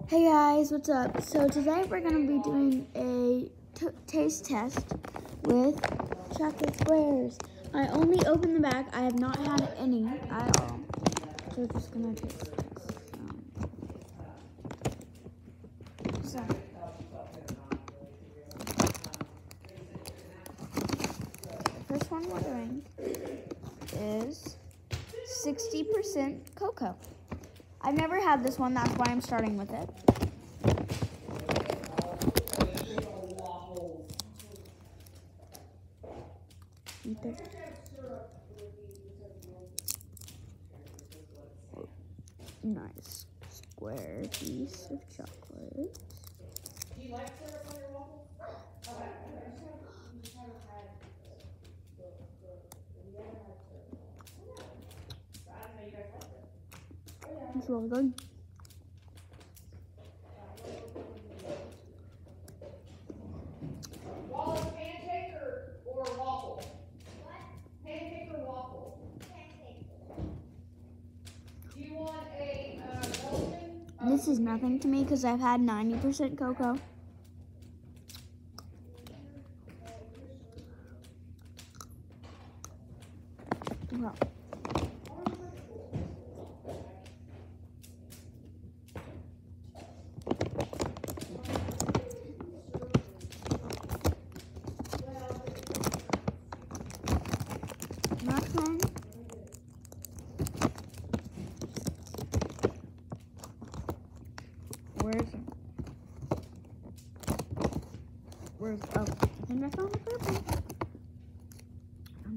Hey guys, what's up? So today we're going to be doing a taste test with chocolate squares. I only opened the bag. I have not had any at all. So we're just going to taste test. So the first one we're doing is 60% cocoa. I've never had this one, that's why I'm starting with it. Eat it. Nice square piece of chocolate. Do you like syrup on your waffles? Okay. It's really good. Wallace, pancake or waffle? What? Pancake or waffle? Pancake. Do you want a Belgian? This is nothing to me because I've had 90% cocoa. Wow. Next one. Where is it? Where's, oh, and I found the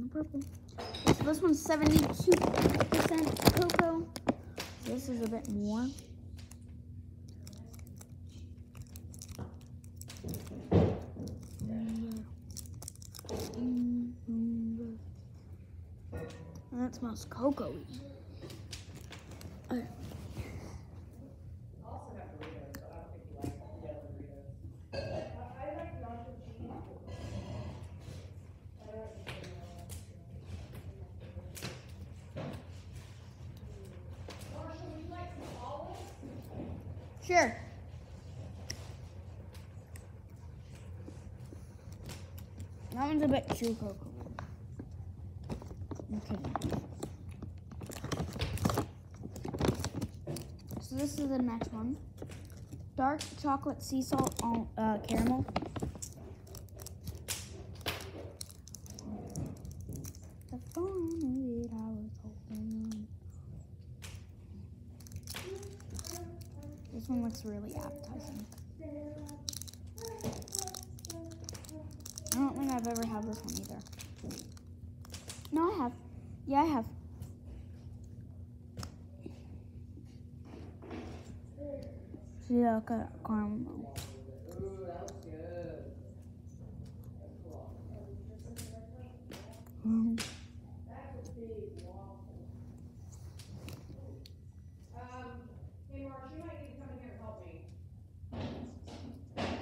purple. So this one's 72% cocoa. This is a bit more. That smells cocoa-y. Okay. Sure. That one's a bit too cocoa. Okay. So this is the next one. Dark chocolate sea salt caramel. The fun of it, I was hoping. This one looks really appetizing. I don't think I've ever had this one either. No, I have. Yeah, I have. See, look at caramel.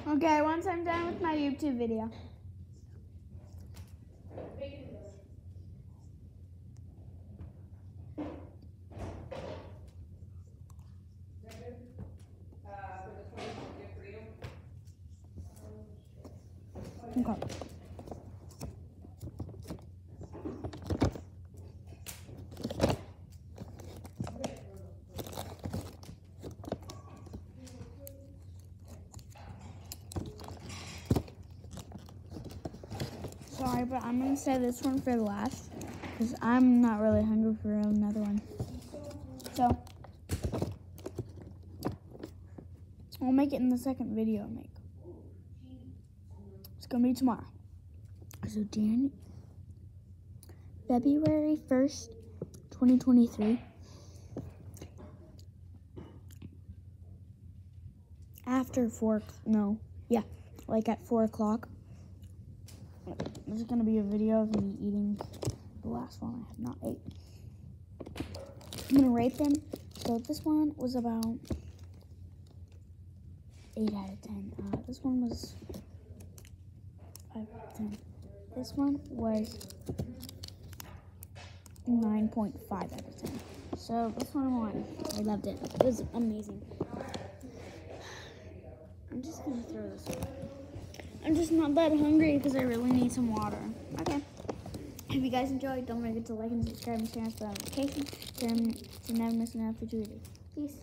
Okay, once I'm done with my YouTube video. Okay. Sorry, but I'm gonna save this one for the last because I'm not really hungry for another one. So I'll make it in the second video I make. It's gonna be tomorrow. So February 1st, 2023. After like at 4 o'clock. This is gonna be a video of me eating the last one I have not ate. I'm gonna rate them. So this one was about 8 out of 10. This one was 5 out of 10. This one was 9.5 out of 10. So this one won. I loved it. It was amazing. just gonna throw this away. I'm just not that hungry because I really need some water. Okay. If you guys enjoyed, don't forget to like and subscribe and share us the notifications to never miss an episode. Peace.